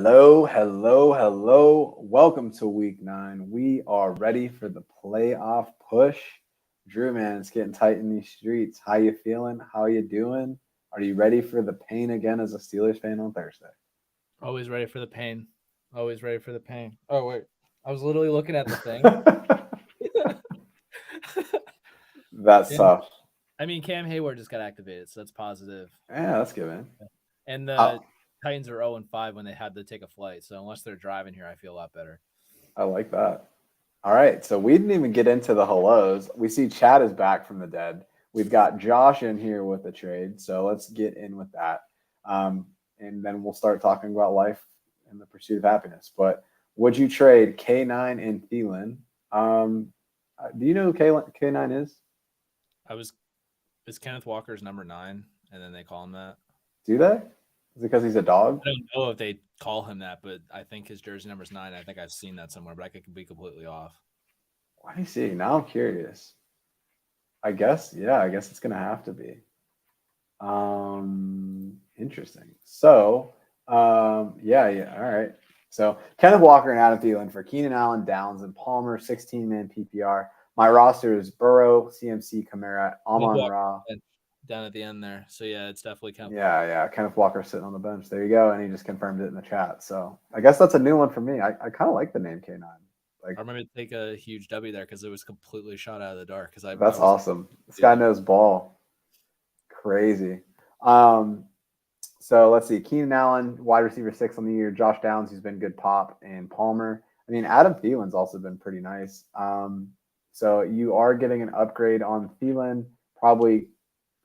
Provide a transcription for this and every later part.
Hello, hello, hello. Welcome to week 9. We are ready for the playoff push. Drew, man, it's getting tight in these streets. How you feeling? How you doing? Are you ready for the pain again as a Steelers fan on Thursday? Always ready for the pain. Always ready for the pain. Oh wait, I was literally looking at the thing. That's And tough. I mean, Cam Hayward just got activated, so that's positive. Yeah, that's good, man. And I, the Titans are 0-5 when they had to take a flight. So unless they're driving here, I feel a lot better. I like that. All right, so we didn't even get into the hellos. We see Chad is back from the dead. We've got Josh in here with the trade, so let's get in with that. And then we'll start talking about life and the pursuit of happiness. But would you trade K9 and Thielen? Do you know who K9 is? I was Is Kenneth Walker's number 9, and then they call him that. Do they? Is it because he's a dog? I don't know if they call him that, but I think his jersey number's 9. I think I've seen that somewhere, but I could be completely off. Let me see. Now I'm curious. I guess it's gonna have to be. Interesting. So, yeah. All right. So Kenneth Walker and Adam Thielen for Keenan Allen, Downs, and Palmer, 16-man PPR. My roster is Burrow, CMC, Kamara, Amon Ra. Down at the end there. So yeah, it's definitely Kenneth Yeah, Walker. yeah. Kenneth Walker sitting on the bench. There you go. And he just confirmed it in the chat. So I guess that's a new one for me. I kind of like the name K9. Like, I remember to take a huge W there because it was completely shot out of the dark. Because that's awesome. This guy knows ball. Crazy. So let's see. Keenan Allen, wide receiver 6 on the year. Josh Downs, he's been good pop, and Palmer. I mean, Adam Thielen's also been pretty nice. So you are getting an upgrade on Thielen. Probably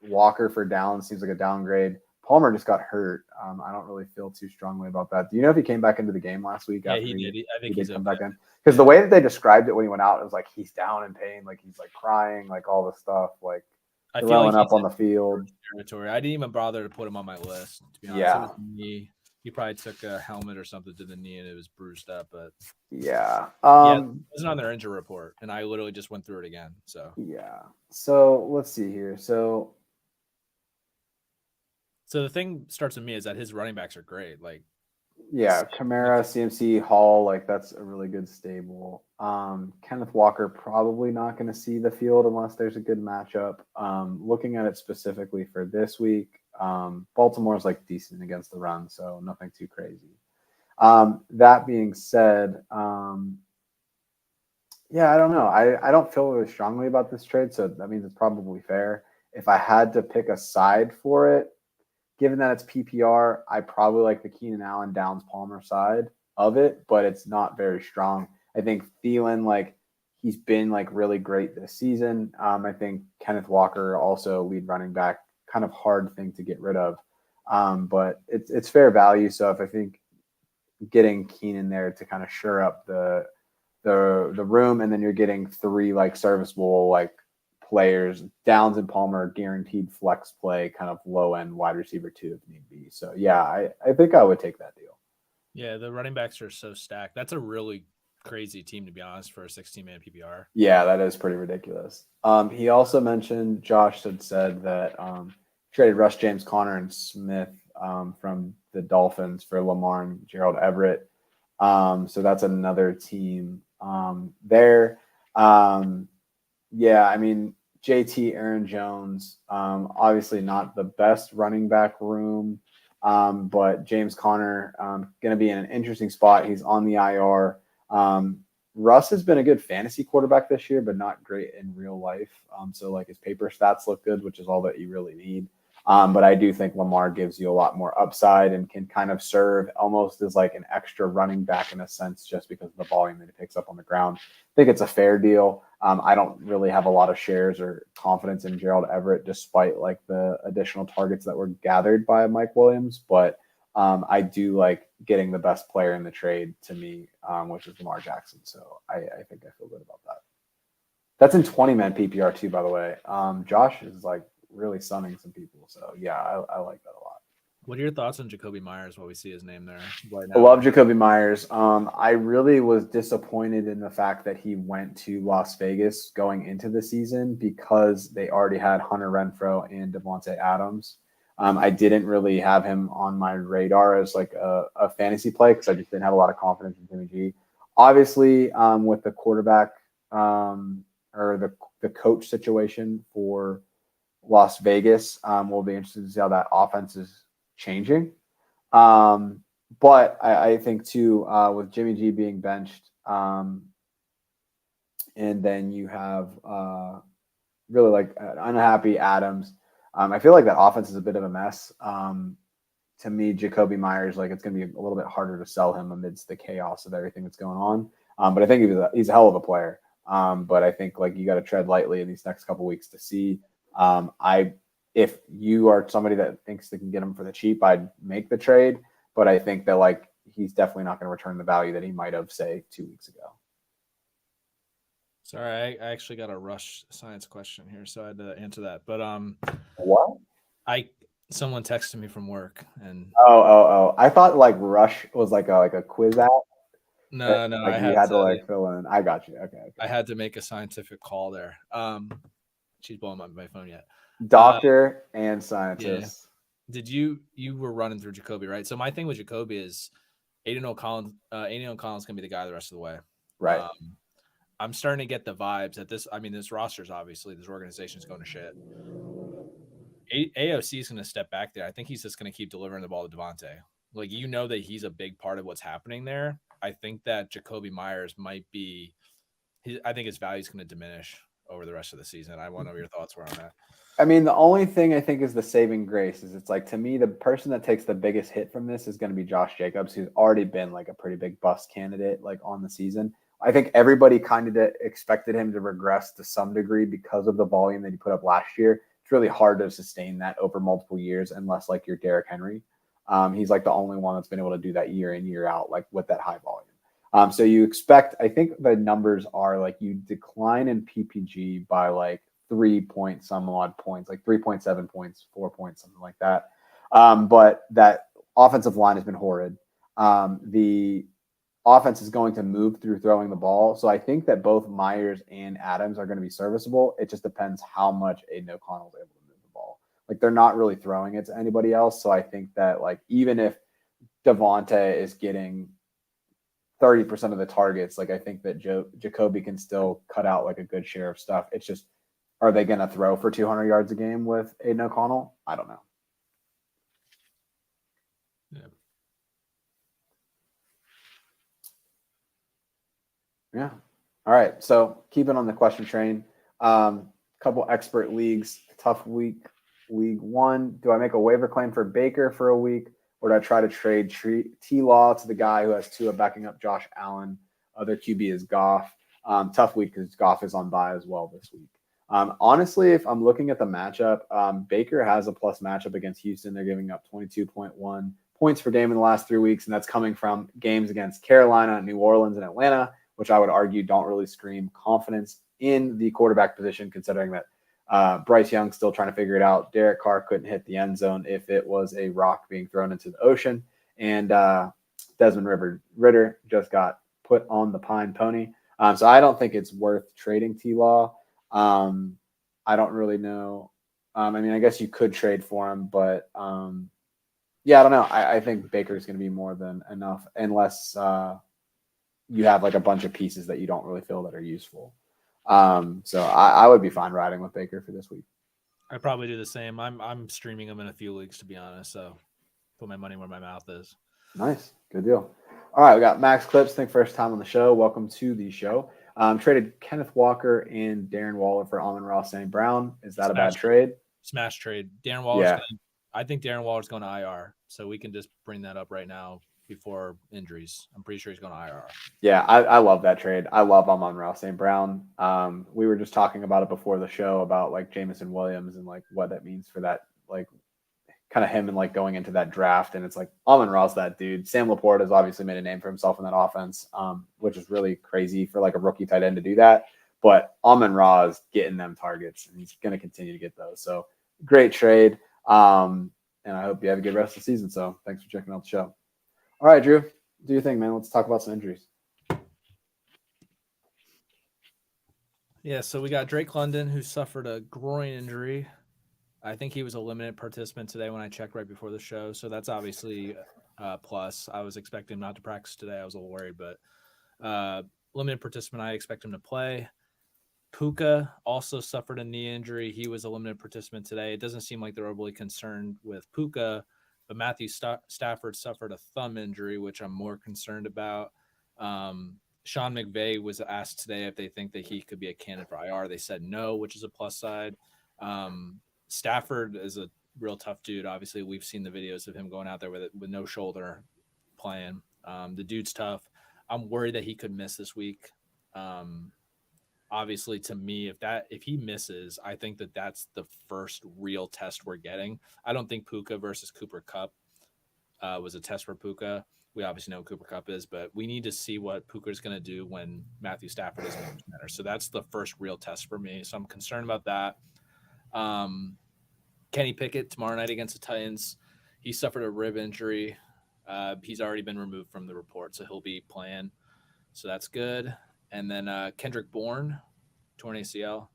Walker for Downs seems like a downgrade. Palmer just got hurt. I don't really feel too strongly about that. Do you know if he came back into the game last week? Yeah, he did. I think he he's did come okay. back in. Because the way that they described it when he went out, it was like he's down in pain, like he's like crying, like all this stuff, like I feel throwing like up on the field. Territory. I didn't even bother to put him on my list. To be honest, Yeah. it was knee. He probably took a helmet or something to the knee and it was bruised up. But yeah, it wasn't on their injury report, and I literally just went through it again. So yeah. So let's see here. So the thing starts with me is that his running backs are great. Like, yeah, Kamara, CMC, Hall, like that's a really good stable. Kenneth Walker probably not going to see the field unless there's a good matchup. Looking at it specifically for this week, Baltimore's like decent against the run, so nothing too crazy. That being said, yeah, I don't know. I don't feel really strongly about this trade, so that means it's probably fair. If I had to pick a side for it, given that it's PPR, I probably like the Keenan Allen Downs Palmer side of it, but it's not very strong. I think Thielen, like he's been like really great this season. I think Kenneth Walker also lead running back, kind of hard thing to get rid of. But it's fair value. So if I think getting Keenan there to kind of shore up the room, and then you're getting 3 like serviceable like players, Downs and Palmer, guaranteed flex play, kind of low end wide receiver 2 if need be. So yeah, I think I would take that deal. Yeah, the running backs are so stacked. That's a really crazy team, to be honest, for a 16-man PPR. Yeah, that is pretty ridiculous. He also mentioned, Josh had said that traded Russ, James Conner, and Smith from the Dolphins for Lamar and Gerald Everett. So that's another team there. Yeah, I mean, JT, Aaron Jones, obviously not the best running back room, but James Conner going to be in an interesting spot. He's on the IR. Russ has been a good fantasy quarterback this year, but not great in real life. So like his paper stats look good, which is all that you really need. But I do think Lamar gives you a lot more upside and can kind of serve almost as like an extra running back in a sense, just because of the volume that he picks up on the ground. I think it's a fair deal. I don't really have a lot of shares or confidence in Gerald Everett, despite like the additional targets that were gathered by Mike Williams. But I do like getting the best player in the trade to me, which is Lamar Jackson. So I think I feel good about that. That's in 20-man PPR too, by the way. Josh is like really sunning some people. So yeah, I like that a lot. What are your thoughts on Jacoby Myers while we see his name there right I now? love Jacoby Myers. I really was disappointed in the fact that he went to Las Vegas going into the season because they already had Hunter Renfrow and Devontae Adams. I didn't really have him on my radar as like a fantasy play because I just didn't have a lot of confidence in Jimmy G. Obviously, with the quarterback or the coach situation for Las Vegas, we'll be interested to see how that offense is changing. But I think too, with Jimmy G being benched, and then you have really like unhappy Adams. I feel like that offense is a bit of a mess. To me, Jacoby Myers, like it's going to be a little bit harder to sell him amidst the chaos of everything that's going on. But I think he's a hell of a player. But I think like you got to tread lightly in these next couple weeks to see. If you are somebody that thinks they can get him for the cheap, I'd make the trade. But I think that like he's definitely not going to return the value that he might have, say, 2 weeks ago. Sorry, I actually got a rush science question here, so I had to answer that. But What? someone texted me from work, and I thought like Rush was like a quiz app. no, Like I you had had to like fill in. I got you. Okay. I had to make a scientific call there. She's blowing up my phone yet. Doctor and Yeah. scientist. Did you were running through Jacoby, right? So my thing with Jacoby is Aiden O'Connell. Aiden O'Connell's gonna be the guy the rest of the way. Right. I'm starting to get the vibes that this. I mean, this roster's obviously this organization's going to shit. AOC is going to step back there. I think he's just going to keep delivering the ball to Devontae. Like that he's a big part of what's happening there. I think that Jacoby Myers might be. I think his value is going to diminish over the rest of the season. I want to know your thoughts were on that. I mean, the only thing I think is the saving grace is it's like to me the person that takes the biggest hit from this is going to be Josh Jacobs, who's already been like a pretty big bust candidate like on the season. I think everybody kind of expected him to regress to some degree because of the volume that he put up last year. It's really hard to sustain that over multiple years unless like you're Derrick Henry. He's like the only one that's been able to do that year in, year out, like with that high volume. So you expect, I think the numbers are like you decline in PPG by like 3 point some odd points, like 3.7 points, 4 points, something like that. But that offensive line has been horrid. The offense is going to move through throwing the ball. So I think that both Myers and Adams are going to be serviceable. It just depends how much Aiden O'Connell is able to move the ball. Like they're not really throwing it to anybody else. So I think that like even if Devontae is getting 30% of the targets, like I think that Jacoby can still cut out like a good share of stuff. It's just, are they going to throw for 200 yards a game with Aiden O'Connell? I don't know. Yeah. All right. So keeping on the question train, couple expert leagues, tough week. Week 1, do I make a waiver claim for Baker for a week, or do I try to trade T-Law to the guy who has Tua backing up Josh Allen? Other QB is Goff. Tough week because Goff is on bye as well this week. Honestly, if I'm looking at the matchup, Baker has a plus matchup against Houston. They're giving up 22.1 points per game in the last 3 weeks, and that's coming from games against Carolina, New Orleans, and Atlanta, which I would argue don't really scream confidence in the quarterback position, considering that Bryce Young's still trying to figure it out. Derek Carr couldn't hit the end zone if it was a rock being thrown into the ocean. And Desmond Ritter just got put on the pine pony. So I don't think it's worth trading T-Law. I don't really know. I mean, I guess you could trade for him, but yeah, I don't know. I think Baker's going to be more than enough unless you have like a bunch of pieces that you don't really feel that are useful. So I would be fine riding with Baker for this week. I probably do the same. I'm streaming him in a few leagues, to be honest. So put my money where my mouth is. Nice. Good deal. All right. We got Max Clips. I think first time on the show. Welcome to the show. Traded Kenneth Walker and Darren Waller for Amon-Ra St. Brown. Is that a bad trade? Smash trade. Darren Waller's I think Darren Waller's going to IR. So we can just bring that up right now before injuries. I'm pretty sure he's going to IR. Yeah, I love that trade. I love Amon-Ra St. Brown. We were just talking about it before the show about like Jameson Williams and like what that means for that, like kind of him and like going into that draft. And it's like Amon-Ra's that dude. Sam Laporte has obviously made a name for himself in that offense, which is really crazy for like a rookie tight end to do that. But Amon-Ra is getting them targets and he's going to continue to get those. So great trade. And I hope you have a good rest of the season. So thanks for checking out the show. All right, Drew, do your thing, man. Let's talk about some injuries. Yeah, so we got Drake London, who suffered a groin injury. I think he was a limited participant today when I checked right before the show. So that's obviously plus. I was expecting him not to practice today. I was a little worried, but limited participant, I expect him to play. Puka also suffered a knee injury. He was a limited participant today. It doesn't seem like they're overly concerned with Puka, but Matthew Stafford suffered a thumb injury, which I'm more concerned about. Sean McVay was asked today if they think that he could be a candidate for IR. They said no, which is a plus side. Stafford is a real tough dude. Obviously, we've seen the videos of him going out there with no shoulder playing. The dude's tough. I'm worried that he could miss this week. Obviously, to me, if he misses, I think that's the first real test we're getting. I don't think Puka versus Cooper Kupp was a test for Puka. We obviously know who Cooper Kupp is, but we need to see what Puka is going to do when Matthew Stafford isn't in center. So that's the first real test for me. So I'm concerned about that. Kenny Pickett tomorrow night against the Titans. He suffered a rib injury. He's already been removed from the report, so he'll be playing. So that's good. And then Kendrick Bourne, torn ACL.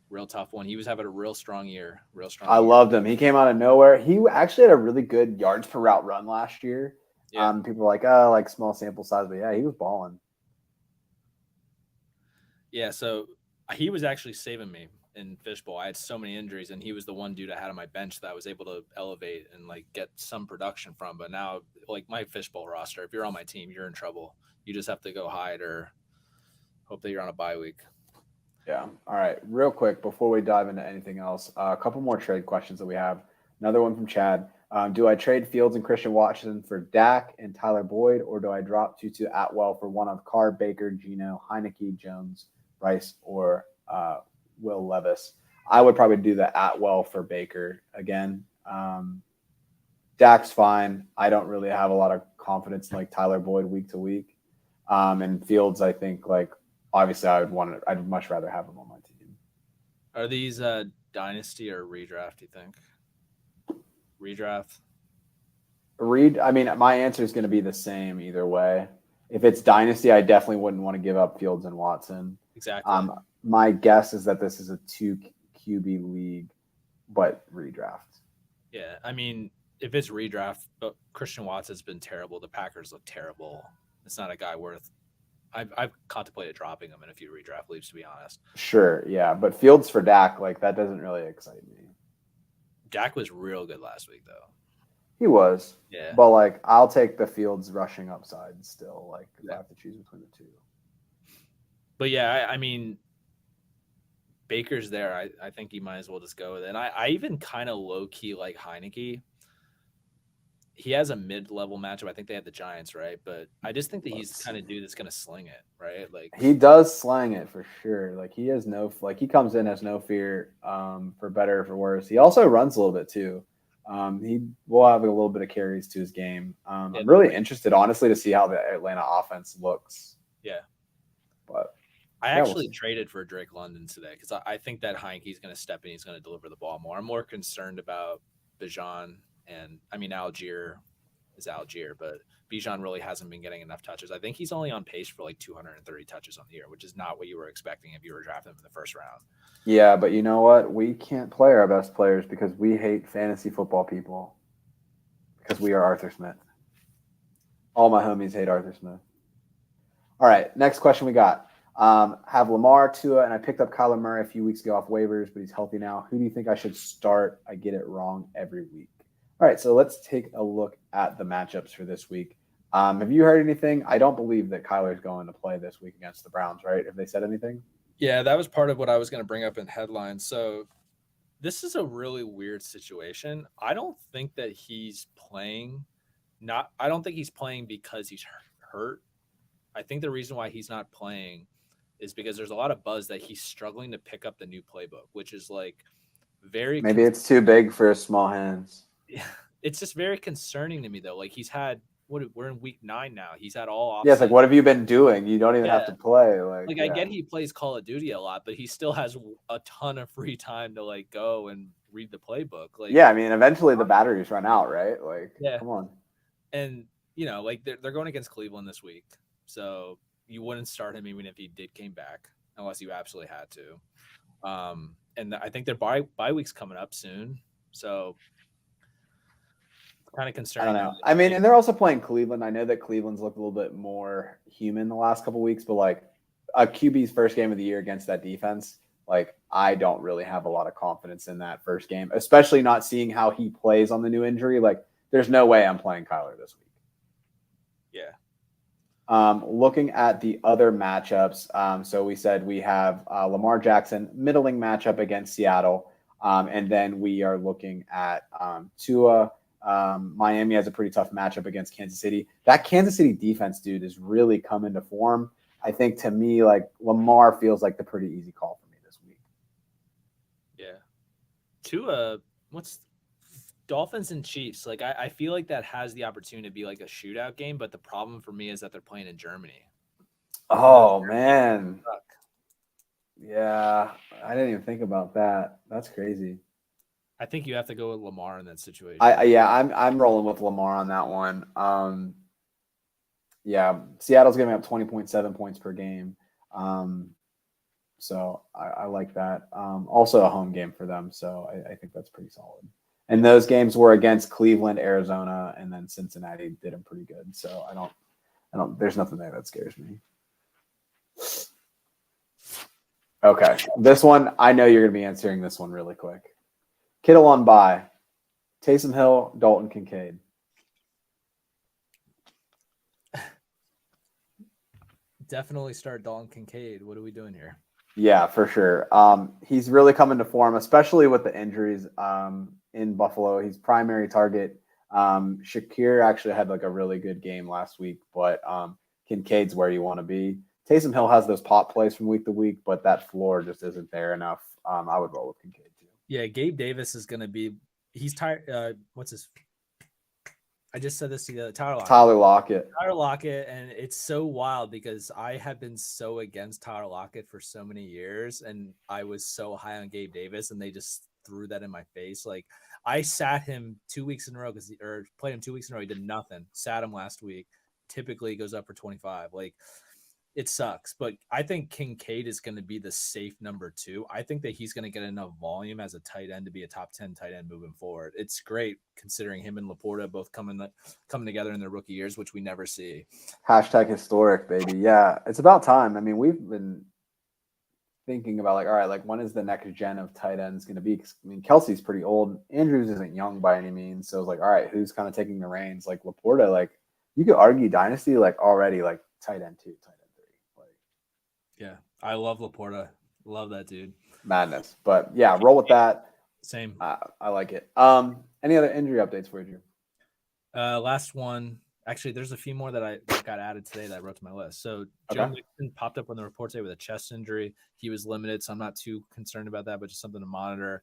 Real tough one. He was having a real strong year. I loved him. He came out of nowhere. He actually had a really good yards per route run last year. Yeah. People were like, oh, like small sample size, but yeah, he was balling. Yeah, so he was actually saving me in Fishbowl. I had so many injuries, and he was the one dude I had on my bench that I was able to elevate and like get some production from. But now, like my Fishbowl roster, if you're on my team, you're in trouble. You just have to go hide or hope that you're on a bye week. Yeah. All right. Real quick, before we dive into anything else, a couple more trade questions that we have. Another one from Chad. Do I trade Fields and Christian Watson for Dak and Tyler Boyd, or do I drop Tutu Atwell for one of Carr, Baker, Geno, Heineke, Jones, Rice, or Will Levis? I would probably do the Atwell for Baker again. Dak's fine. I don't really have a lot of confidence in like Tyler Boyd week to week. And Fields, I think like obviously I'd much rather have him on my team. Are these dynasty or redraft, you think? Redraft? I mean, my answer is going to be the same either way. If it's dynasty, I definitely wouldn't want to give up Fields and Watson. Exactly. My guess is that this is a 2 QB league, but redraft. Yeah, I mean, if it's redraft, but Christian Watson's been terrible. The Packers look terrible. It's not a guy worth. I've contemplated dropping him in a few redraft leagues, to be honest. Sure, yeah, but Fields for Dak, like that doesn't really excite me. Dak was real good last week, though. He was, yeah. But like, I'll take the Fields rushing upside still. Like, if I have to choose between the two. But yeah, I mean, Baker's there. I think you might as well just go with it. And I even kind of low key like Heineke. He has a mid-level matchup. I think they have the Giants, right? But I just think that he's the kind of dude that's going to sling it, right? Like he does slang it for sure. Like he has he comes in has no fear, for better or for worse. He also runs a little bit too. He will have a little bit of carries to his game. I'm really interested, honestly, to see how the Atlanta offense looks. Yeah, but I actually traded for Drake London today because I think that Heineke's going to step in. He's going to deliver the ball more. I'm more concerned about Bijan. And I mean, Algier is Algier, but Bijan really hasn't been getting enough touches. I think he's only on pace for like 230 touches on the year, which is not what you were expecting if you were drafting him in the first round. Yeah, but you know what? We can't play our best players because we hate fantasy football people because we are Arthur Smith. All my homies hate Arthur Smith. All right, next question we got. Have Lamar, Tua, and I picked up Kyler Murray a few weeks ago off waivers, but he's healthy now. Who do you think I should start? I get it wrong every week. All right, so let's take a look at the matchups for this week. Have you heard anything? I don't believe that Kyler's going to play this week against the Browns, right? Have they said anything? Yeah, that was part of what I was going to bring up in headlines. So this is a really weird situation. I don't think that he's playing. I don't think he's playing because he's hurt. I think the reason why he's not playing is because there's a lot of buzz that he's struggling to pick up the new playbook, which is like very. Maybe it's too big for his small hands. Yeah, it's just very concerning to me though. Like he's had we're in week 9 now. He's had all. Yeah, it's like what have you been doing? You don't even have to play. Like I get he plays Call of Duty a lot, but he still has a ton of free time to like go and read the playbook. Like yeah, I mean, eventually the batteries run out, right? Like come on. And like they're going against Cleveland this week, so you wouldn't start him even if he came back, unless you absolutely had to. And I think their bye week's coming up soon, so kind of I concerning. don't know. I mean, and they're also playing Cleveland. I know that Cleveland's looked a little bit more human the last couple of weeks, but like a QB's first game of the year against that defense, like I don't really have a lot of confidence in that first game, especially not seeing how he plays on the new injury. Like, there's no way I'm playing Kyler this week. Yeah. Looking at the other matchups, so we said we have Lamar Jackson, middling matchup against Seattle. And then we are looking at Tua. Miami has a pretty tough matchup against Kansas City. That Kansas City defense, dude, is really coming to form. I think to me, like Lamar feels like the pretty easy call for me this week. Yeah. Tua, what's Dolphins and Chiefs? Like, I feel like that has the opportunity to be like a shootout game, but the problem for me is that they're playing in Germany. Oh, man. Yeah, I didn't even think about that. That's crazy. I think you have to go with Lamar in that situation. I'm rolling with Lamar on that one. Yeah, Seattle's giving up 20.7 points per game. So I like that. Also a home game for them, so I think that's pretty solid. And those games were against Cleveland, Arizona, and then Cincinnati did them pretty good. So I don't. There's nothing there that scares me. Okay, this one I know you're gonna be answering this one really quick. Kittle on bye. Taysom Hill, Dalton Kincaid. Definitely start Dalton Kincaid. What are we doing here? Yeah, for sure. He's really coming to form, especially with the injuries in Buffalo. He's primary target. Shakir actually had like a really good game last week, but Kincaid's where you want to be. Taysom Hill has those pop plays from week to week, but that floor just isn't there enough. I would roll with Kincaid too. Yeah, Gabe Davis is going to be. He's tired. What's his? I just said this to the Tyler Lockett. Tyler Lockett, and it's so wild because I have been so against Tyler Lockett for so many years, and I was so high on Gabe Davis, and they just threw that in my face. Like, I sat him 2 weeks in a row or played him 2 weeks in a row. He did nothing. Sat him last week. Typically he goes up for 25. Like, it sucks, but I think Kincaid is going to be the safe number 2. I think that he's going to get enough volume as a tight end to be a top 10 tight end moving forward. It's great considering him and Laporta both coming together in their rookie years, which we never see. Hashtag historic, baby. Yeah, it's about time. I mean, we've been thinking about like, all right, like when is the next gen of tight ends going to be? 'Cause, I mean, Kelsey's pretty old. Andrews isn't young by any means. So it's like, all right, who's kind of taking the reins? Like Laporta, like you could argue dynasty, like already like tight end 2, tight end 3. Like, yeah, I love Laporta. Love that dude. Madness. But yeah, roll with that. Same. I like it. Any other injury updates for you? Last one. Actually, there's a few more that got added today that I wrote to my list. So Joe Mixon popped up on the report today with a chest injury. He was limited, so I'm not too concerned about that, but just something to monitor.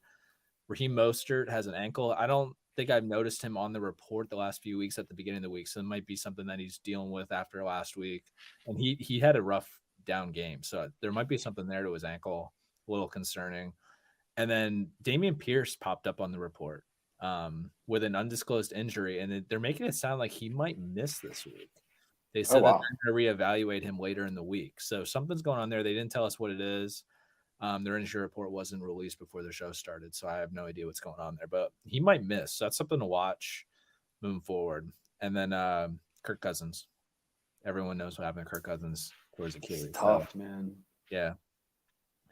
Raheem Mostert has an ankle. I don't think I've noticed him on the report the last few weeks at the beginning of the week, so it might be something that he's dealing with after last week. And he had a rough down game, so there might be something there to his ankle, a little concerning. And then Dameon Pierce popped up on the report with an undisclosed injury, and they're making it sound like he might miss this week. They said that they're going to reevaluate him later in the week. So something's going on there. They didn't tell us what it is. Their injury report wasn't released before the show started, so I have no idea what's going on there. But he might miss. So that's something to watch moving forward. And then Kirk Cousins. Everyone knows what happened to Kirk Cousins towards Achilles. It's tough, man. Yeah.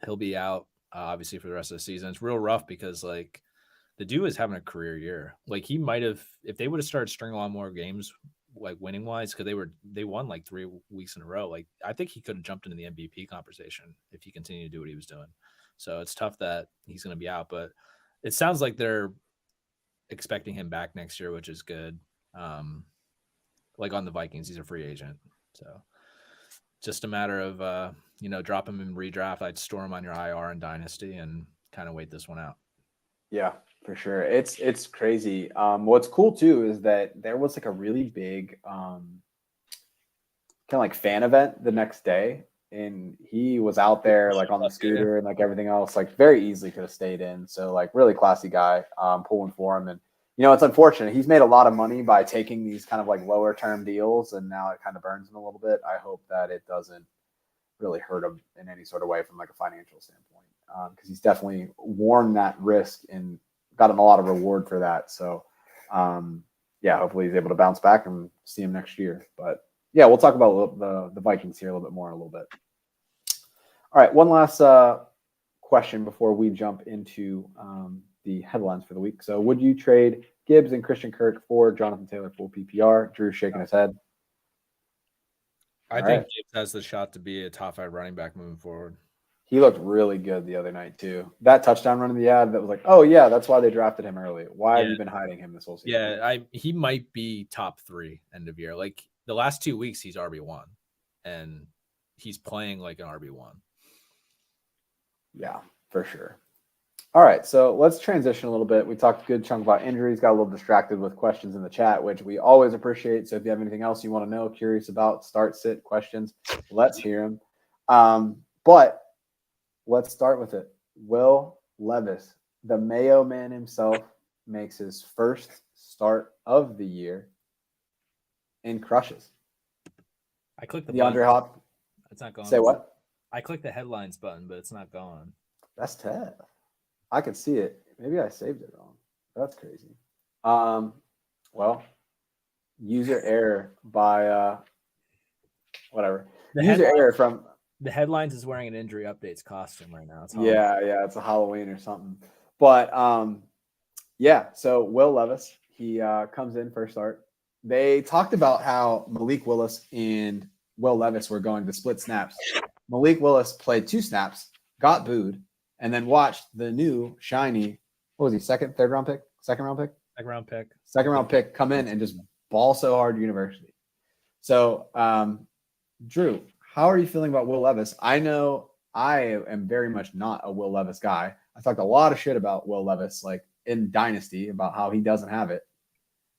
He'll be out, obviously, for the rest of the season. It's real rough because, like, the dude is having a career year. Like, he might have, if they would have started stringing on more games, like winning wise, because they won like 3 weeks in a row. Like, I think he could have jumped into the MVP conversation if he continued to do what he was doing. So it's tough that he's going to be out, but it sounds like they're expecting him back next year, which is good. Like on the Vikings, he's a free agent. So just a matter of, drop him in redraft. I'd store him on your IR and dynasty and kind of wait this one out. Yeah, for sure. It's crazy. What's cool too is that there was like a really big kind of like fan event the next day, and he was out there like on the scooter and like everything else, like very easily could have stayed in. So like really classy guy, pulling for him. And it's unfortunate. He's made a lot of money by taking these kind of like lower term deals, and now it kind of burns him a little bit. I hope that it doesn't really hurt him in any sort of way from like a financial standpoint. because he's definitely worn that risk and gotten a lot of reward for that. So, yeah, hopefully he's able to bounce back and see him next year. But yeah, we'll talk about the Vikings here a little bit more in a little bit. All right, one last question before we jump into the headlines for the week. So, would you trade Gibbs and Christian Kirk for Jonathan Taylor full PPR? Drew's shaking his head. I think Gibbs has the shot to be a top 5 running back moving forward. He looked really good the other night too. That touchdown run in the ad that was like, oh yeah, that's why they drafted him early. Why have you been hiding him this whole season? Yeah, he might be top 3 end of year. Like the last 2 weeks, he's RB1, and he's playing like an RB1. Yeah, for sure. All right, so let's transition a little bit. We talked a good chunk about injuries, got a little distracted with questions in the chat, which we always appreciate. So if you have anything else you want to know, curious about, start, sit, questions, let's hear them. But let's start with it. Will Levis, the Mayo man himself, makes his first start of the year and crushes. I clicked the DeAndre Hopkins. It's not going. Say what? I clicked the headlines button, but it's not going. That's tough. I could see it. Maybe I saved it wrong. That's crazy. Well, user error by whatever. User error from the headlines is wearing an injury updates costume right now. Yeah, it's a Halloween or something. But yeah, so Will Levis, he comes in first start. They talked about how Malik Willis and Will Levis were going to split snaps. Malik Willis played 2 snaps, got booed, and then watched the new shiny, what was he, second round pick come in and just ball so hard university. So, Drew, how are you feeling about Will Levis? I know I am very much not a Will Levis guy. I talked a lot of shit about Will Levis, like in Dynasty, about how he doesn't have it.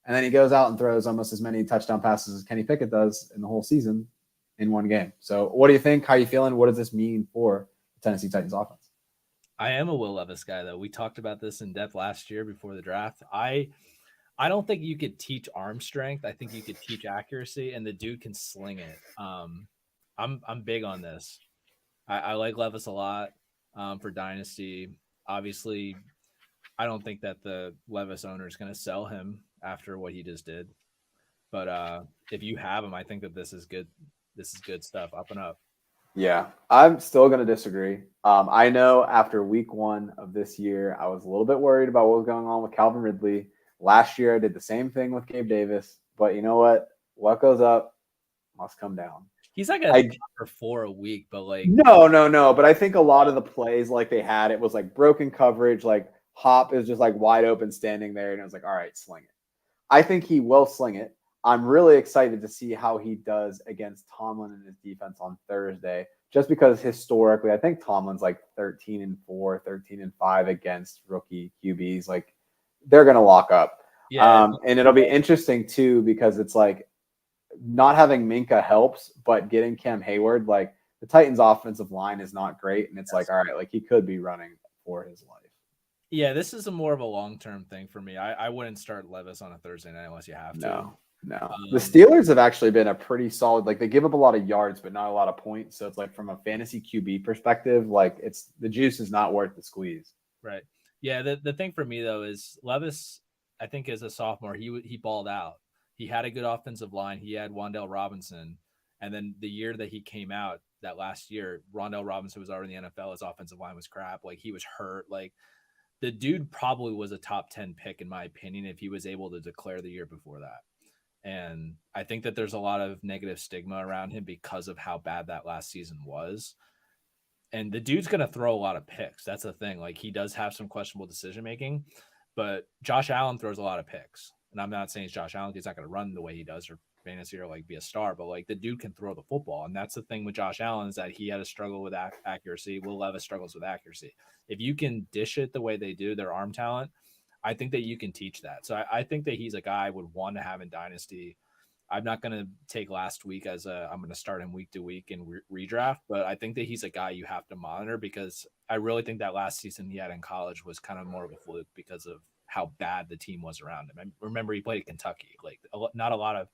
And then he goes out and throws almost as many touchdown passes as Kenny Pickett does in the whole season in one game. So what do you think? How are you feeling? What does this mean for the Tennessee Titans offense? I am a Will Levis guy, though. We talked about this in depth last year before the draft. I don't think you could teach arm strength. I think you could teach accuracy, and the dude can sling it. I'm big on this. I like Levis a lot for Dynasty. Obviously, I don't think that the Levis owner is going to sell him after what he just did. But if you have him, I think that this is good. This is good stuff, up and up. Yeah, I'm still going to disagree. I know after week 1 of this year, I was a little bit worried about what was going on with Calvin Ridley. Last year, I did the same thing with Gabe Davis. But you know what? What goes up must come down. He's like a for 4 a week, but like no. But I think a lot of the plays like they had, it was like broken coverage, like Hop is just like wide open standing there, and it was like, all right, sling it. I think he will sling it. I'm really excited to see how he does against Tomlin and his defense on Thursday, just because historically, I think Tomlin's like 13-4, 13-5 against rookie QBs. Like they're going to lock up. Yeah. And it'll be interesting too, because it's like not having Minka helps, but getting Cam Hayward, like the Titans offensive line is not great. And it's like, all right, like he could be running for his life. Yeah, this is more of a long-term thing for me. I wouldn't start Levis on a Thursday night unless you have to. No. The Steelers have actually been a pretty solid, like they give up a lot of yards, but not a lot of points. So it's like from a fantasy QB perspective, like it's the juice is not worth the squeeze. Right. Yeah. The thing for me though is Levis, I think as a sophomore, he balled out. He had a good offensive line. He had Wan'Dale Robinson. And then the year that he came out, that last year, Wan'Dale Robinson was already in the NFL. His offensive line was crap. Like he was hurt. Like the dude probably was a top 10 pick in my opinion if he was able to declare the year before that. And I think that there's a lot of negative stigma around him because of how bad that last season was. And the dude's going to throw a lot of picks. That's the thing. Like he does have some questionable decision making, but Josh Allen throws a lot of picks. And I'm not saying it's Josh Allen. He's not going to run the way he does or fantasy or like be a star, but like the dude can throw the football. And that's the thing with Josh Allen is that he had a struggle with accuracy. Will Levis struggles with accuracy. If you can dish it the way they do, their arm talent, I think that you can teach that. So I think that he's a guy I would want to have in Dynasty. I'm not going to take last week as I'm going to start him week to week and redraft, but I think that he's a guy you have to monitor because I really think that last season he had in college was kind of more of a fluke because of how bad the team was around him. I remember he played at Kentucky. Like not a lot of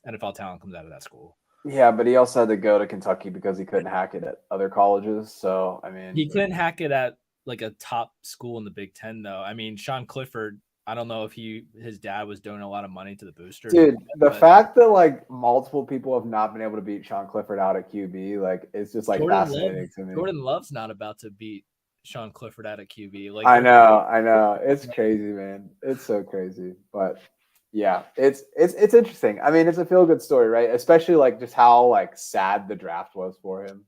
NFL talent comes out of that school. Yeah, but he also had to go to Kentucky because he couldn't hack it at other colleges. So I mean, He couldn't hack it at like a top school in the Big Ten, though. I mean, Sean Clifford. I don't know if his dad was donating a lot of money to the boosters, dude, the but fact that like multiple people have not been able to beat Sean Clifford out at QB, like it's just like Jordan Love, fascinating to me. Jordan Love's not about to beat Sean Clifford at a QB. Like I they're know, I know. It's crazy, man. It's so crazy. But yeah, it's interesting. I mean, it's a feel good story, right? Especially like just how like sad the draft was for him.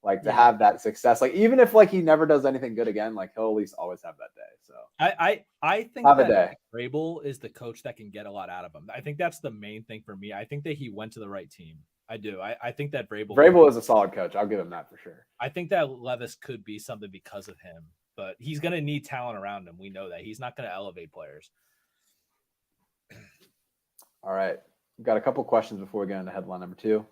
Like to yeah. have that success. Like even if like he never does anything good again, like he'll at least always have that day. So I think have a that day. Vrabel is the coach that can get a lot out of him. I think that's the main thing for me. I think that he went to the right team. I do. I think that Vrabel is a solid coach. I'll give him that for sure. I think that Levis could be something because of him, but he's going to need talent around him. We know that he's not going to elevate players. All right. We've got a couple questions before we get into headline number 2.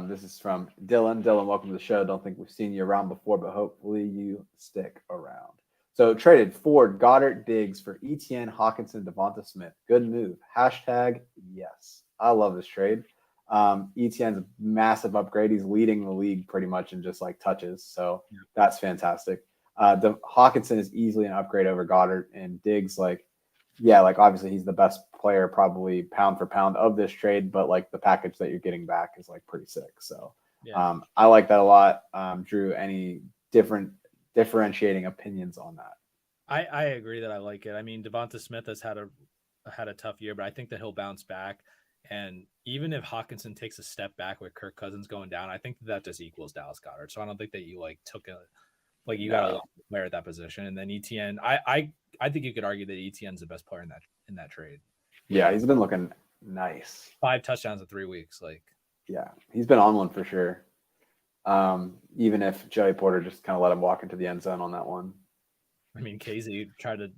This is from Dylan. Dylan, welcome to the show. Don't think we've seen you around before, but hopefully you stick around. So traded Ford, Goddard, Diggs for ETN, Hawkinson, Devonta Smith. Good move. Hashtag yes. I love this trade. ETN's a massive upgrade. He's leading the league pretty much in just like touches. So that's fantastic. The Hawkinson is easily an upgrade over Goddard, and Diggs, like, yeah, like obviously he's the best player probably pound for pound of this trade, but like the package that you're getting back is like pretty sick. So I like that a lot. Drew, any differentiating opinions on that? I agree that I like it. I mean, Devonta Smith has had a tough year, but I think that he'll bounce back. And even if Hawkinson takes a step back with Kirk Cousins going down, I think that just equals Dallas Goddard. So I don't think that you like took a like you got a player at that position. And then ETN, I think you could argue that ETN's the best player in that trade. Yeah, he's been looking nice. 5 touchdowns in 3 weeks. Like, yeah, he's been on one for sure. Even if Joey Porter just kind of let him walk into the end zone on that one. I mean, Casey tried to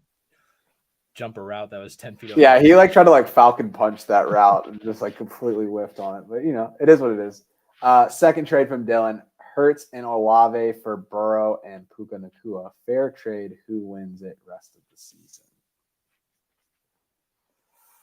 jump a route that was 10 feet over. Yeah, he like tried to like falcon punch that route and just like completely whiffed on it. But you know, it is what it is. Second trade from Dylan. Hurts and Olave for Burrow and Puka Nacua. Fair trade. Who wins it rest of the season?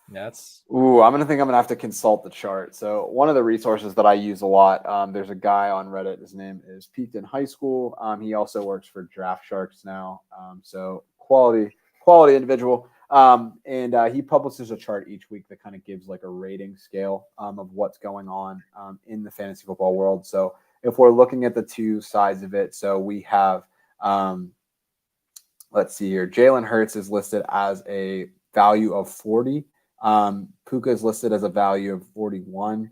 I'm gonna have to consult the chart. So one of the resources that I use a lot, there's a guy on Reddit. His name is Peaked in High School. He also works for Draft Sharks now. So quality individual. And he publishes a chart each week that kind of gives like a rating scale of what's going on in the fantasy football world. So if we're looking at the two sides of it, so we have, let's see here, Jalen Hurts is listed as a value of 40. Puka is listed as a value of 41.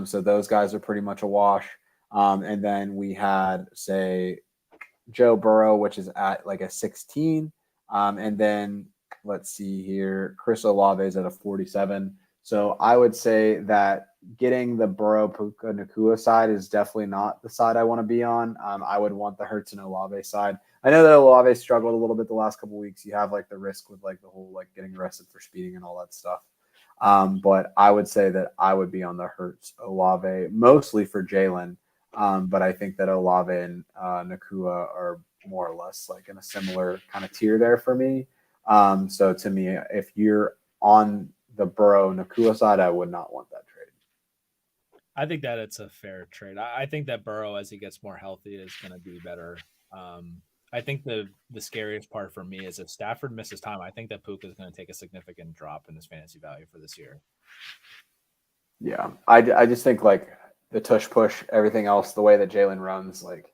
So those guys are pretty much a wash. And then we had, say, Joe Burrow, which is at like a 16. And then let's see here, Chris Olave is at a 47. So I would say that getting the Burrow Puka Nacua side is definitely not the side I want to be on. I would want the Hurts and Olave side. I know that Olave struggled a little bit the last couple of weeks. You have like the risk with like the whole like getting arrested for speeding and all that stuff. But I would say that I would be on the Hurts Olave mostly for Jalen. But I think that Olave and Nacua are more or less like in a similar kind of tier there for me. So to me, if you're on the Burrow Nacua side, I would not want that trade. I think that it's a fair trade. I think that Burrow, as he gets more healthy, is going to be better. I think the scariest part for me is if Stafford misses time, I think that Puka is going to take a significant drop in his fantasy value for this year. Yeah, I just think like the tush push, everything else, the way that Jalen runs, like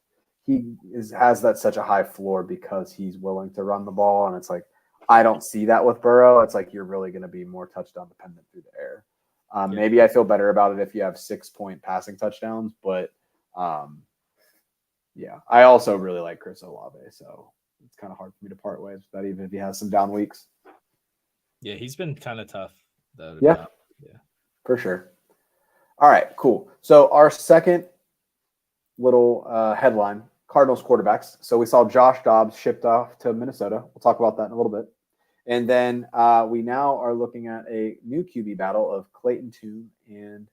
has that such a high floor because he's willing to run the ball, and it's like I don't see that with Burrow. It's like you're really going to be more touchdown dependent through the air. Maybe I feel better about it if you have 6-point passing touchdowns, but yeah, I also really like Chris Olave, so it's kind of hard for me to part ways with that, even if he has some down weeks. Yeah, he's been kind of tough, though. Yeah, for sure. All right, cool. So our second little headline, Cardinals quarterbacks. So we saw Josh Dobbs shipped off to Minnesota. We'll talk about that in a little bit. And then we now are looking at a new QB battle of Clayton Tune and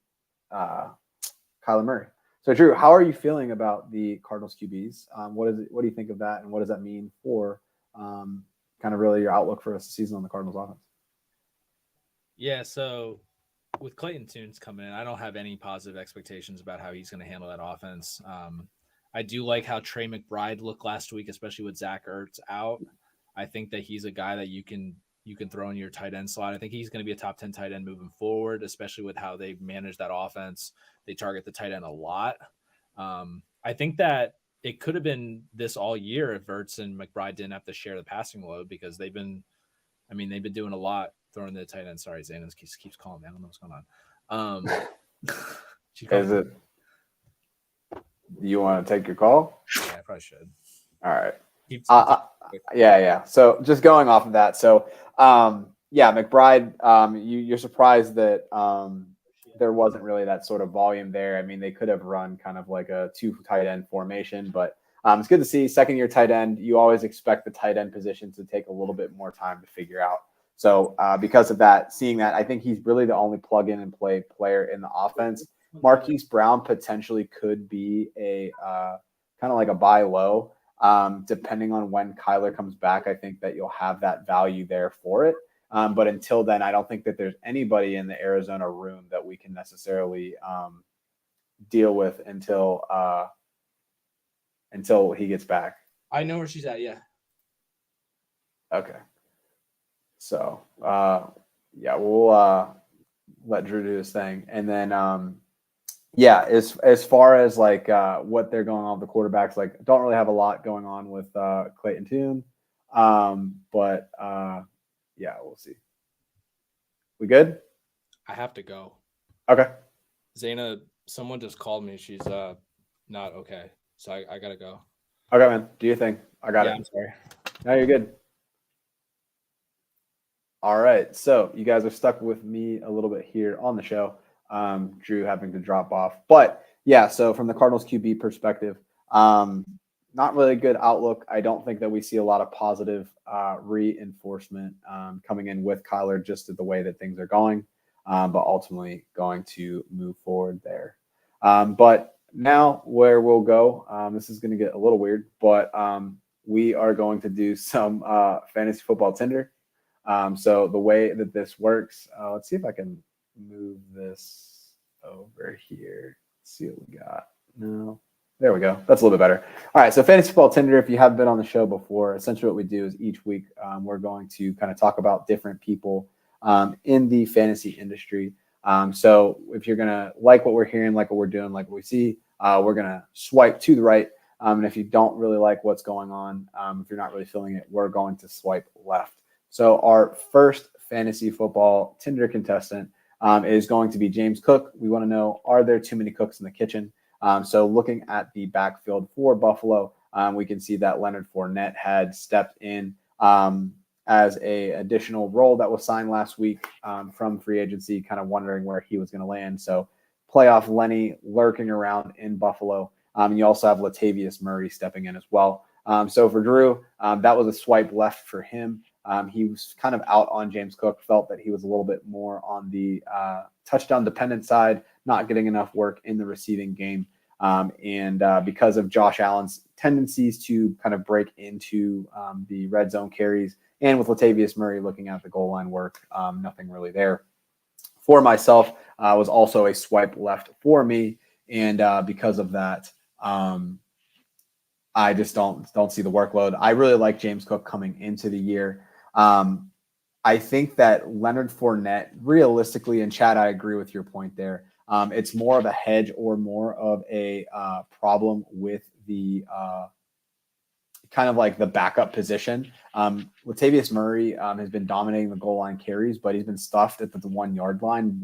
Kyler Murray. So Drew, how are you feeling about the Cardinals QBs? What do you think of that, and what does that mean for kind of really your outlook for the season on the Cardinals offense? Yeah, so with Clayton Tunes coming in, I don't have any positive expectations about how he's going to handle that offense. I do like how Trey McBride looked last week, especially with Zach Ertz out. I think that he's a guy that you can throw in your tight end slot. I think he's going to be a top 10 tight end moving forward, especially with how they manage that offense. They target the tight end a lot. I think that it could have been this all year if Ertz and McBride didn't have to share the passing load, because they've been doing a lot throwing the tight end. Sorry, Zayn keeps calling me. I don't know what's going on. Is it? You want to take your call? Yeah, I probably should. All right. Yeah. So just going off of that. So, McBride, you're surprised that there wasn't really that sort of volume there. I mean, they could have run kind of like a 2 tight end formation, but it's good to see second year tight end. You always expect the tight end position to take a little bit more time to figure out. So because of that, seeing that, I think he's really the only plug in and play player in the offense. Marquise Brown potentially could be a kind of like a buy low. Depending on when Kyler comes back, I think that you'll have that value there for it. But until then, I don't think that there's anybody in the Arizona room that we can necessarily deal with until he gets back. I know where she's at. Yeah. Okay. So, we'll let Drew do his thing. And then, as far as like what they're going on with the quarterbacks, like don't really have a lot going on with Clayton Tune. But we'll see. We good? I have to go. Okay. Zaina, someone just called me. She's not okay. So I gotta go. Okay, man. Do your thing. I got it. I'm sorry. No, you're good. All right. So you guys are stuck with me a little bit here on the show. Drew having to drop off. But yeah, so from the Cardinals QB perspective, not really a good outlook. I don't think that we see a lot of positive reinforcement coming in with Kyler, just to the way that things are going, but ultimately going to move forward there. But now where we'll go, this is going to get a little weird, but we are going to do some fantasy football Tinder. So the way that this works, let's see if I can move this over here. Let's see what we got. No, there we go. That's a little bit better. All right. So fantasy football Tinder, if you haven't been on the show before, essentially what we do is each week we're going to kind of talk about different people in the fantasy industry. So if you're going to like what we're hearing, like what we're doing, like what we see, we're going to swipe to the right. And if you don't really like what's going on, if you're not really feeling it, we're going to swipe left. So our first fantasy football Tinder contestant is going to be James Cook. We want to know, are there too many cooks in the kitchen? So looking at the backfield for Buffalo, we can see that Leonard Fournette had stepped in as a additional role that was signed last week from free agency, kind of wondering where he was going to land. So playoff Lenny lurking around in Buffalo. You also have Latavius Murray stepping in as well. So for Drew, that was a swipe left for him. He was kind of out on James Cook, felt that he was a little bit more on the touchdown dependent side, not getting enough work in the receiving game. And because of Josh Allen's tendencies to kind of break into the red zone carries, and with Latavius Murray looking at the goal line work, nothing really there. For myself, was also a swipe left for me. And because of that, I just don't see the workload. I really like James Cook coming into the year. I think that Leonard Fournette, realistically, and Chad, I agree with your point there. It's more of a hedge or more of a problem with the kind of like the backup position. Latavius Murray has been dominating the goal line carries, but he's been stuffed at the 1 yard line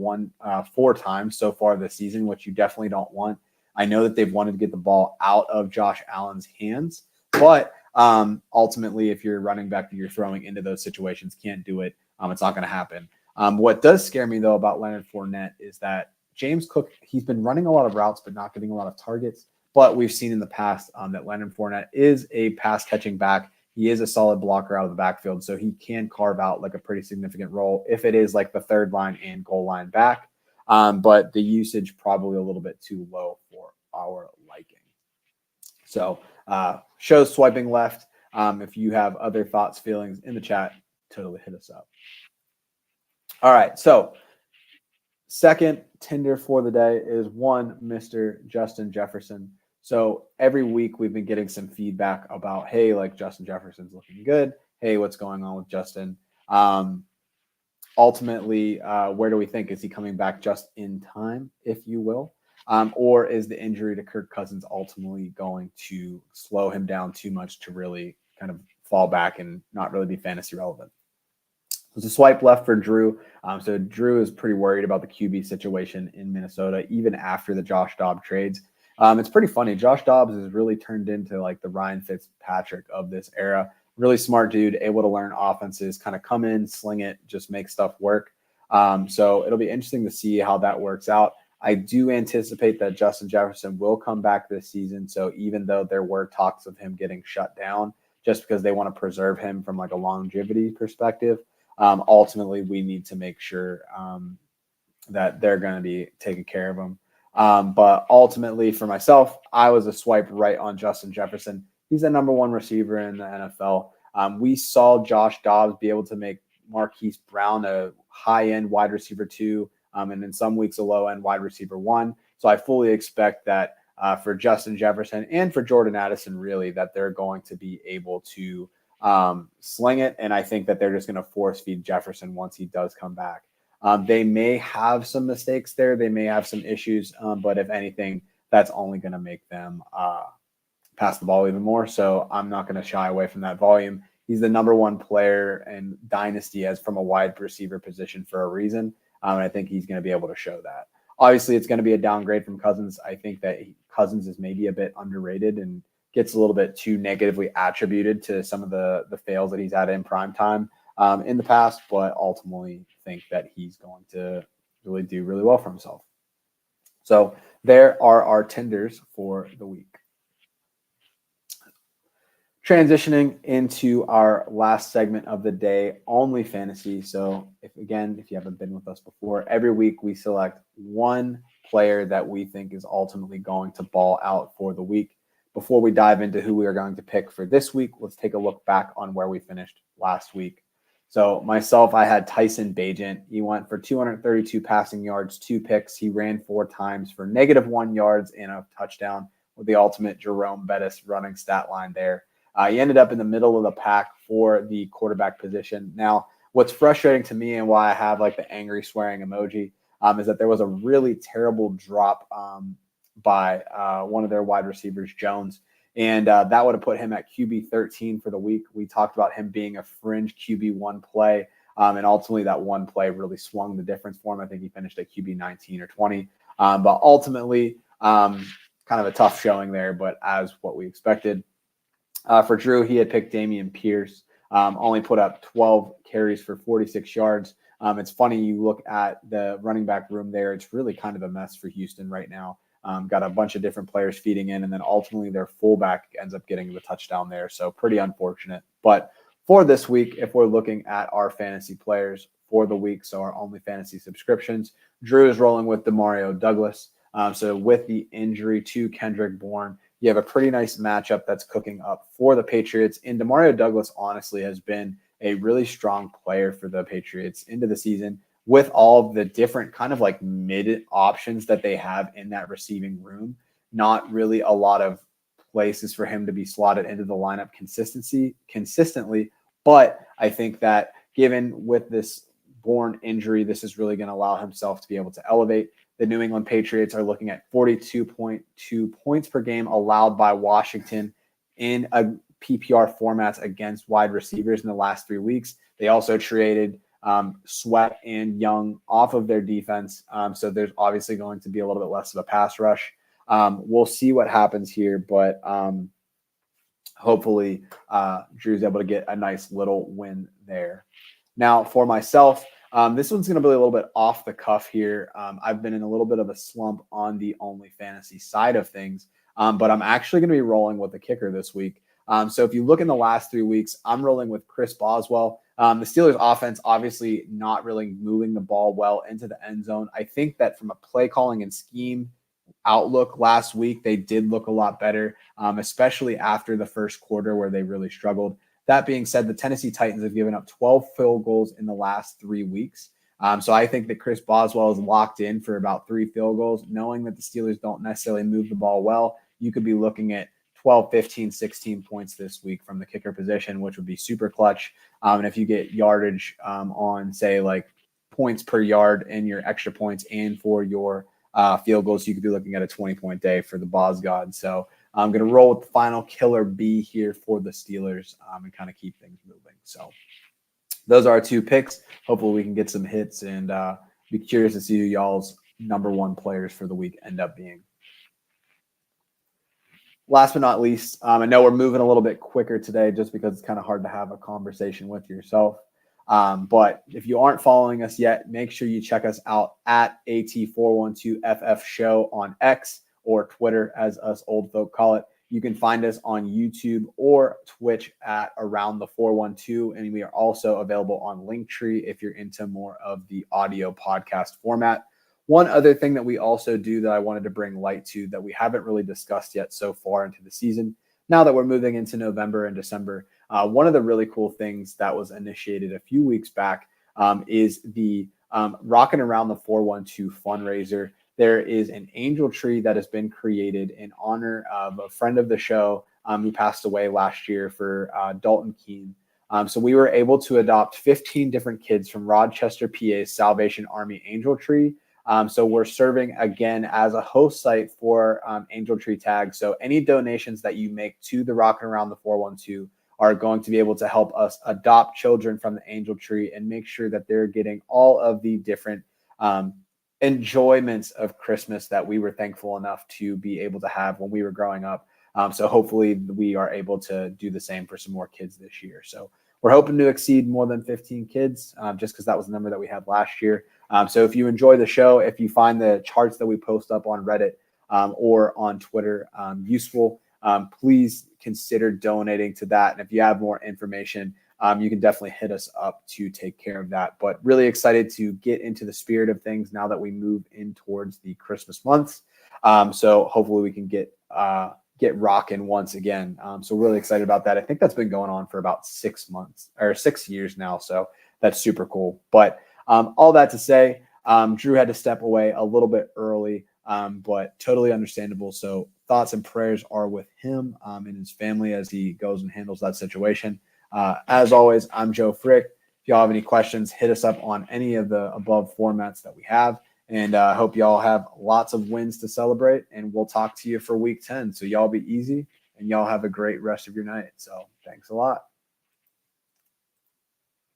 4 times so far this season, which you definitely don't want. I know that they've wanted to get the ball out of Josh Allen's hands, but ultimately, if you're running back that you're throwing into those situations, can't do it. It's not going to happen. What does scare me, though, about Leonard Fournette is that James Cook, he's been running a lot of routes, but not getting a lot of targets. But we've seen in the past that Leonard Fournette is a pass-catching back. He is a solid blocker out of the backfield, so he can carve out like a pretty significant role if it is like the third line and goal line back. But the usage probably a little bit too low for our liking. So shows swiping left. If you have other thoughts, feelings in the chat, totally hit us up. All right. So Second Tinder for the day is one Mr. Justin Jefferson. So every week we've been getting some feedback about, hey, like Justin Jefferson's looking good. Hey, what's going on with Justin? Ultimately, where do we think? Is he coming back just in time, if you will? Or is the injury to Kirk Cousins ultimately going to slow him down too much to really kind of fall back and not really be fantasy relevant? There's a swipe left for Drew. So Drew is pretty worried about the QB situation in Minnesota, even after the Josh Dobbs trades. It's pretty funny. Josh Dobbs has really turned into like the Ryan Fitzpatrick of this era. Really smart dude, able to learn offenses, kind of come in, sling it, just make stuff work. So it'll be interesting to see how that works out. I do anticipate that Justin Jefferson will come back this season. So even though there were talks of him getting shut down, just because they want to preserve him from like a longevity perspective, ultimately we need to make sure that they're going to be taking care of him. But ultimately for myself, I was a swipe right on Justin Jefferson. He's the number one receiver in the NFL. We saw Josh Dobbs be able to make Marquise Brown a high-end wide receiver 2, and in some weeks a low-end wide receiver 1. So I fully expect that for Justin Jefferson and for Jordan Addison, really, that they're going to be able to sling it. And I think that they're just going to force feed Jefferson once he does come back. They may have some mistakes there. They may have some issues. But if anything, that's only going to make them pass the ball even more. So I'm not going to shy away from that volume. He's the number one player in Dynasty as from a wide receiver position for a reason. And I think he's going to be able to show that. Obviously, it's going to be a downgrade from Cousins. I think that Cousins is maybe a bit underrated and gets a little bit too negatively attributed to some of the fails that he's had in prime time in the past, but ultimately think that he's going to really do really well for himself. So there are our Tinders for the week. Transitioning into our last segment of the day, OnlyFantasy. So if you haven't been with us before, every week we select one player that we think is ultimately going to ball out for the week. Before we dive into who we are going to pick for this week, let's take a look back on where we finished last week. So myself, I had Tyson Bagent. He went for 232 passing yards, 2 picks. He ran 4 times for -1 yards and a touchdown with the ultimate Jerome Bettis running stat line there. He ended up in the middle of the pack for the quarterback position. Now, what's frustrating to me and why I have like the angry swearing emoji is that there was a really terrible drop by one of their wide receivers, Jones. And that would have put him at QB 13 for the week. We talked about him being a fringe QB 1 play. And ultimately that one play really swung the difference for him. I think he finished at QB 19 or 20. But ultimately, kind of a tough showing there, but as what we expected. For Drew, he had picked Dameon Pierce, only put up 12 carries for 46 yards. It's funny, you look at the running back room there, it's really kind of a mess for Houston right now. Got a bunch of different players feeding in, and then ultimately their fullback ends up getting the touchdown there. So pretty unfortunate. But for this week, if we're looking at our fantasy players for the week, so our OnlyFantasy subscriptions, Drew is rolling with Demario Douglas. So with the injury to Kendrick Bourne, you have a pretty nice matchup that's cooking up for the Patriots. And Demario Douglas, honestly, has been a really strong player for the Patriots into the season with all of the different kind of like mid options that they have in that receiving room. Not really a lot of places for him to be slotted into the lineup consistently. But I think that given with this Bourne injury, this is really going to allow himself to be able to elevate. The New England Patriots are looking at 42.2 points per game allowed by Washington in a PPR formats against wide receivers in the last 3 weeks. They also traded Sweat and Young off of their defense. So there's obviously going to be a little bit less of a pass rush. We'll see what happens here, but hopefully Drew's able to get a nice little win there. Now for myself, this one's going to be a little bit off the cuff here. I've been in a little bit of a slump on the OnlyFantasy side of things, but I'm actually going to be rolling with the kicker this week. So if you look in the last 3 weeks, I'm rolling with Chris Boswell. The Steelers offense obviously not really moving the ball well into the end zone. I think that from a play calling and scheme outlook last week, they did look a lot better, especially after the first quarter where they really struggled. That being said, the Tennessee Titans have given up 12 field goals in the last 3 weeks. So I think that Chris Boswell is locked in for about 3 field goals, knowing that the Steelers don't necessarily move the ball well. You could be looking at 12, 15, 16 points this week from the kicker position, which would be super clutch. And if you get yardage on, say, like points per yard and your extra points and for your field goals, you could be looking at a 20-point day for the Boz God. So I'm going to roll with the final killer B here for the Steelers and kind of keep things moving. So those are our 2 picks. Hopefully we can get some hits and be curious to see who y'all's number 1 players for the week end up being. Last but not least, I know we're moving a little bit quicker today just because it's kind of hard to have a conversation with yourself. But if you aren't following us yet, make sure you check us out at AT412FF Show on X or Twitter, as us old folk call it. You can find us on YouTube or Twitch at Around the 412, and we are also available on Linktree if you're into more of the audio podcast format. One other thing that we also do that I wanted to bring light to that we haven't really discussed yet so far into the season, now that we're moving into November and December, one of the really cool things that was initiated a few weeks back is the Rockin' Around the 412 fundraiser. There is an angel tree that has been created in honor of a friend of the show who passed away last year for Dalton Keene. So we were able to adopt 15 different kids from Rochester, PA's Salvation Army Angel Tree. So we're serving again as a host site for Angel Tree Tag. So any donations that you make to the Rockin' Around the 412 are going to be able to help us adopt children from the Angel Tree and make sure that they're getting all of the different enjoyments of Christmas that we were thankful enough to be able to have when we were growing up. So hopefully we are able to do the same for some more kids this year. So we're hoping to exceed more than 15 kids just because that was the number that we had last year. So if you enjoy the show, if you find the charts that we post up on Reddit or on Twitter useful, please consider donating to that. And if you have more information, you can definitely hit us up to take care of that. But really excited to get into the spirit of things now that we move in towards the Christmas months. So hopefully we can get rocking once again. So really excited about that. I think that's been going on for about 6 months or 6 years now. So that's super cool. But all that to say, Drew had to step away a little bit early, but totally understandable. So thoughts and prayers are with him and his family as he goes and handles that situation. As always, I'm Joe Frick. If y'all have any questions, hit us up on any of the above formats that we have. And I hope y'all have lots of wins to celebrate. And we'll talk to you for week 10. So y'all be easy and y'all have a great rest of your night. So thanks a lot.